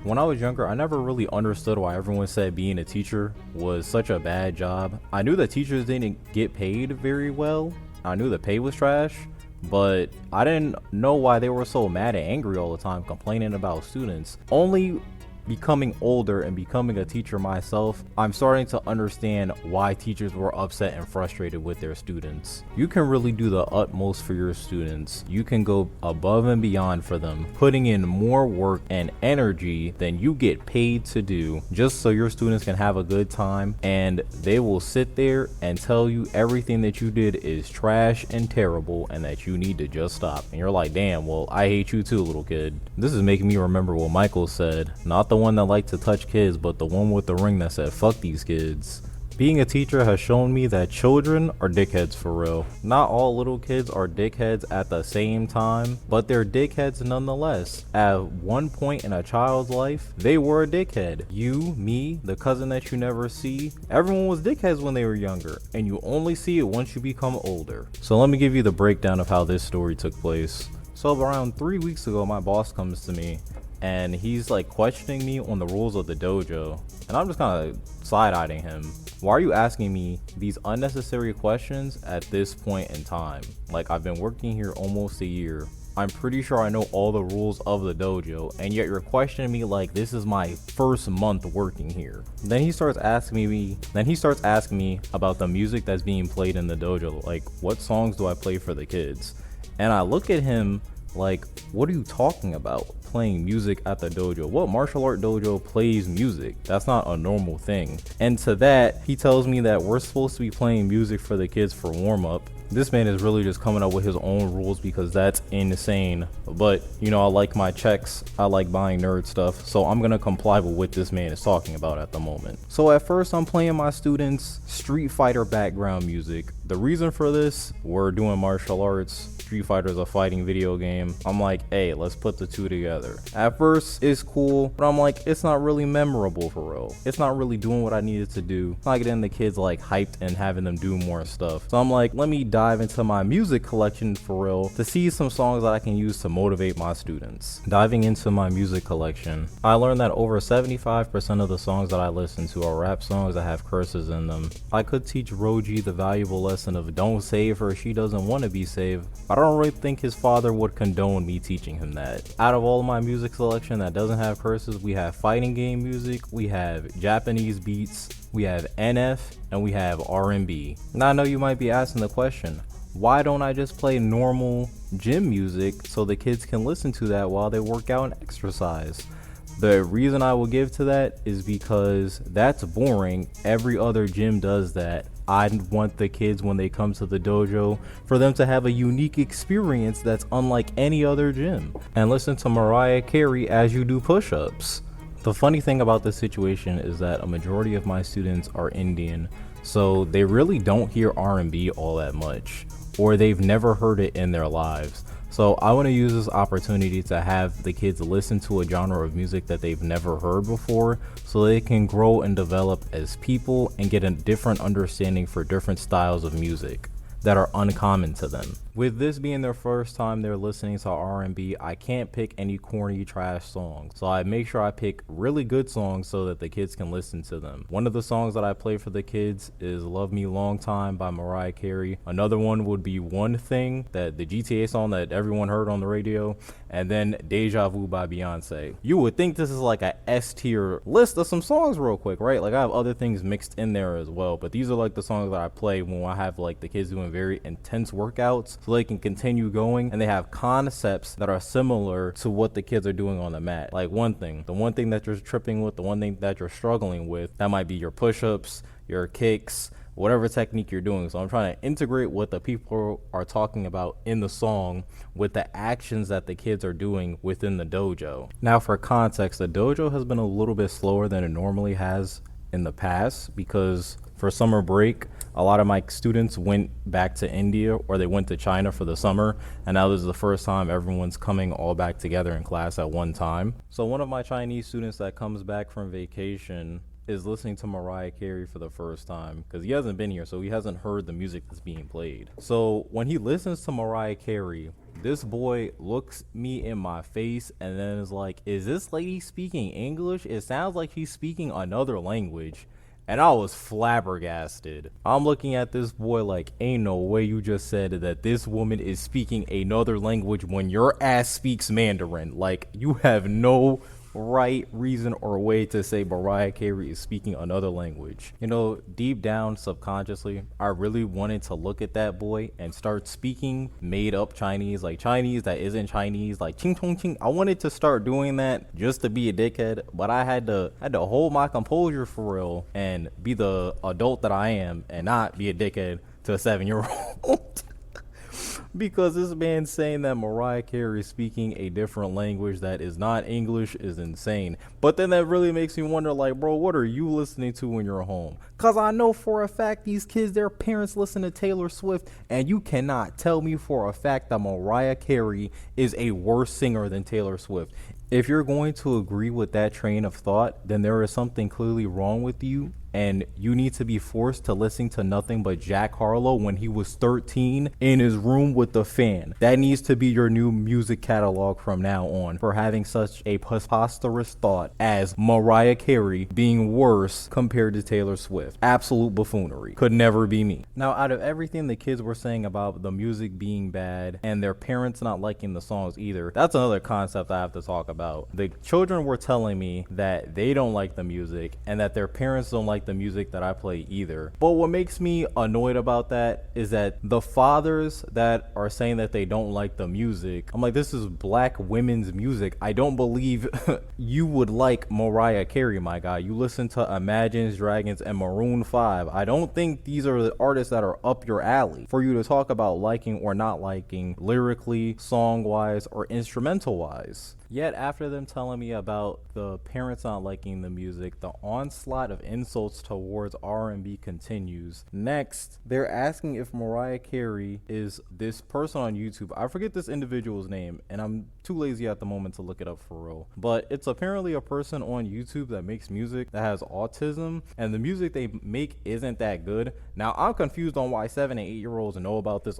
When I was younger, I never really understood why everyone said being a teacher was such a bad job. I knew that teachers didn't get paid very well. I knew the pay was trash, but I didn't know why they were so mad and angry all the time complaining about students. Only becoming older and becoming a teacher myself, I'm starting to understand why teachers were upset and frustrated with their students. You can really do the utmost for your students. You can go above and beyond for them, putting in more work and energy than you get paid to do, just so your students can have a good time, and they will sit there and tell you everything that you did is trash and terrible and that you need to just stop. And you're like, damn, well, I hate you too, little kid. This is making me remember what Michael said, not the one that liked to touch kids, but the one with the ring that said fuck these kids. Being a teacher has shown me that children are dickheads for real. Not all little kids are dickheads at the same time, but they're dickheads nonetheless. At one point in a child's life, they were a dickhead. You, me, the cousin that you never see, everyone was dickheads when they were younger, and you only see it once you become older. So let me give you the breakdown of how this story took place. So around 3 weeks ago, my boss comes to me and he's like questioning me on the rules of the dojo, and I'm just kind of side-eyeing him. Why are you asking me these unnecessary questions at this point in time? Like, I've been working here almost a year. I'm pretty sure I know all the rules of the dojo, and yet you're questioning me like this is my first month working here. Then he starts asking me about the music that's being played in the dojo, like what songs do I play for the kids? And I look at him like, what are you talking about? Playing music at the dojo? What martial art dojo plays music? That's not a normal thing. And to that, he tells me that we're supposed to be playing music for the kids for warm up. This man is really just coming up with his own rules because that's insane. But, you know, I like my checks. I like buying nerd stuff. So I'm going to comply with what this man is talking about at the moment. So at first, I'm playing my students Street Fighter background music. The reason for this, we're doing martial arts. Street Fighter is a fighting video game. I'm like, hey, let's put the two together. At first, it's cool, but I'm like, it's not really memorable for real. It's not really doing what I needed to do. It's not getting the kids like hyped and having them do more stuff. So I'm like, let me dive into my music collection for real to see some songs that I can use to motivate my students. Diving into my music collection, I learned that over 75% of the songs that I listen to are rap songs that have curses in them. I could teach Roji the valuable lesson of don't save her, she doesn't want to be saved. I don't really think his father would condone me teaching him that. Out of all of my music selection that doesn't have curses, we have fighting game music, we have Japanese beats, we have NF, and we have R&B. Now I know you might be asking the question, why don't I just play normal gym music so the kids can listen to that while they work out and exercise? The reason I will give to that is because that's boring. Every other gym does that. I want the kids, when they come to the dojo, for them to have a unique experience that's unlike any other gym. And listen to Mariah Carey as you do push-ups. The funny thing about this situation is that a majority of my students are Indian, so they really don't hear R&B all that much, or they've never heard it in their lives. So I want to use this opportunity to have the kids listen to a genre of music that they've never heard before, so they can grow and develop as people and get a different understanding for different styles of music that are uncommon to them. With this being their first time they're listening to R&B, I can't pick any corny trash songs. So I make sure I pick really good songs so that the kids can listen to them. One of the songs that I play for the kids is Love Me Long Time by Mariah Carey. Another one would be One Thing, that the GTA song that everyone heard on the radio, and then Deja Vu by Beyonce. You would think this is like a S tier list of some songs real quick, right? Like I have other things mixed in there as well, but these are like the songs that I play when I have like the kids doing very intense workouts so they can continue going, and they have concepts that are similar to what the kids are doing on the mat. Like one thing, the one thing that you're tripping with, the one thing that you're struggling with, that might be your push-ups, your kicks, whatever technique you're doing. So I'm trying to integrate what the people are talking about in the song with the actions that the kids are doing within the dojo. Now for context, the dojo has been a little bit slower than it normally has in the past because for summer break, a lot of my students went back to India or they went to China for the summer, and now this is the first time everyone's coming all back together in class at one time. So one of my Chinese students that comes back from vacation is listening to Mariah Carey for the first time because he hasn't been here, so he hasn't heard the music that's being played. So when he listens to Mariah Carey, this boy looks me in my face and then is like, is this lady speaking English? It sounds like she's speaking another language. And I was flabbergasted. I'm looking at this boy like, ain't no way you just said that this woman is speaking another language when your ass speaks Mandarin. Like, you have no right reason or way to say Mariah Carey is speaking another language. You know, deep down subconsciously, I really wanted to look at that boy and start speaking made up Chinese, like Chinese that isn't Chinese, like ching chong ching. I wanted to start doing that just to be a dickhead, but I had to hold my composure for real and be the adult that I am and not be a dickhead to a 7-year-old. Because this man saying that Mariah Carey is speaking a different language that is not English is insane. But then that really makes me wonder, like, bro, what are you listening to when you're home? Because I know for a fact these kids, their parents listen to Taylor Swift, and you cannot tell me for a fact that Mariah Carey is a worse singer than Taylor Swift. If you're going to agree with that train of thought, then there is something clearly wrong with you, and you need to be forced to listen to nothing but Jack Harlow when he was 13 in his room with the fan. That needs to be your new music catalog from now on, for having such a preposterous thought as Mariah Carey being worse compared to Taylor Swift. Absolute buffoonery. Could never be me. Now, out of everything the kids were saying about the music being bad and their parents not liking the songs either, that's another concept I have to talk about. The children were telling me that they don't like the music and that their parents don't like the music that I play either. But what makes me annoyed about that is that the fathers that are saying that they don't like the music, I'm like, this is black women's music. I don't believe you would like Mariah Carey, my guy. You listen to Imagine Dragons and Maroon 5. I don't think these are the artists that are up your alley for you to talk about liking or not liking lyrically, song-wise, or instrumental-wise. Yet after them telling me about the parents not liking the music, the onslaught of insults towards R&B continues. Next, they're asking if Mariah Carey is this person on YouTube. I forget this individual's name, and I'm too lazy at the moment to look it up for real. But it's apparently a person on YouTube that makes music that has autism, and the music they make isn't that good. Now, I'm confused on why 7 and 8-year-olds know about this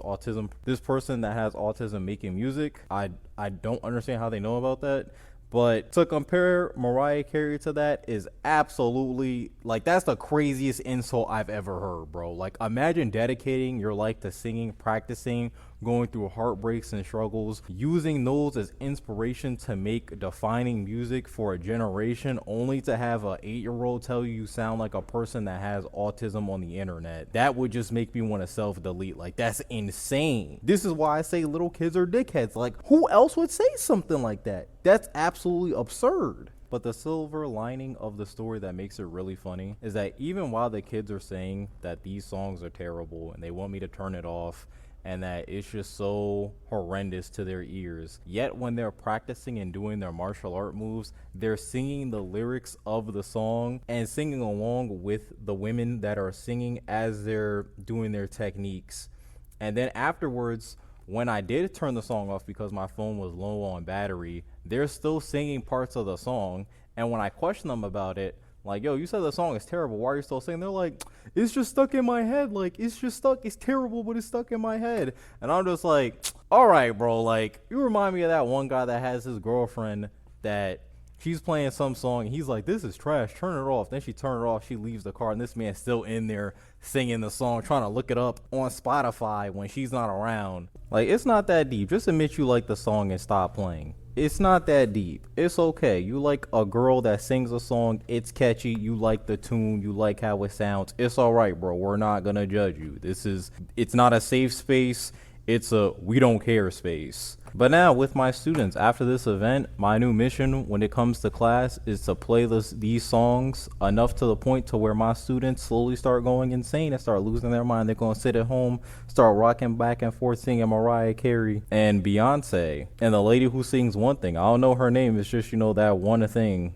person that has autism making music. I don't understand how they know about that. But to compare Mariah Carey to that is absolutely, like, that's the craziest insult I've ever heard, bro. Like, imagine dedicating your life to singing, practicing, going through heartbreaks and struggles, using those as inspiration to make defining music for a generation, only to have a 8-year-old tell you sound like a person that has autism on the internet. That would just make me want to self-delete. Like, that's insane. This is why I say little kids are dickheads. Like, who else would say something like that? That's absolutely absurd. But the silver lining of the story that makes it really funny is that even while the kids are saying that these songs are terrible and they want me to turn it off and that it's just so horrendous to their ears, yet when they're practicing and doing their martial art moves, they're singing the lyrics of the song and singing along with the women that are singing as they're doing their techniques. And then afterwards, when I did turn the song off because my phone was low on battery, they're still singing parts of the song. And when I question them about it, like, yo, you said the song is terrible, why are you still singing? They're like, it's just stuck in my head. Like, it's just stuck. It's terrible, but it's stuck in my head. And I'm just like, all right, bro. Like, you remind me of that one guy that has his girlfriend that she's playing some song. And he's like, this is trash. Turn it off. Then she turned it off. She leaves the car. And this man's still in there singing the song, trying to look it up on Spotify when she's not around. Like, it's not that deep. Just admit you like the song and stop playing. It's not that deep. It's okay. You like a girl that sings a song. It's catchy. You like the tune. You like how it sounds. It's all right, bro. We're not going to judge you. It's not a safe space. It's a we don't care space. But now with my students, after this event, my new mission when it comes to class is to play these songs enough to the point to where my students slowly start going insane and start losing their mind. They're going to sit at home, start rocking back and forth singing Mariah Carey and Beyonce. And the lady who sings One Thing, I don't know her name. It's just, that one thing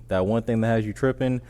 that has you tripping.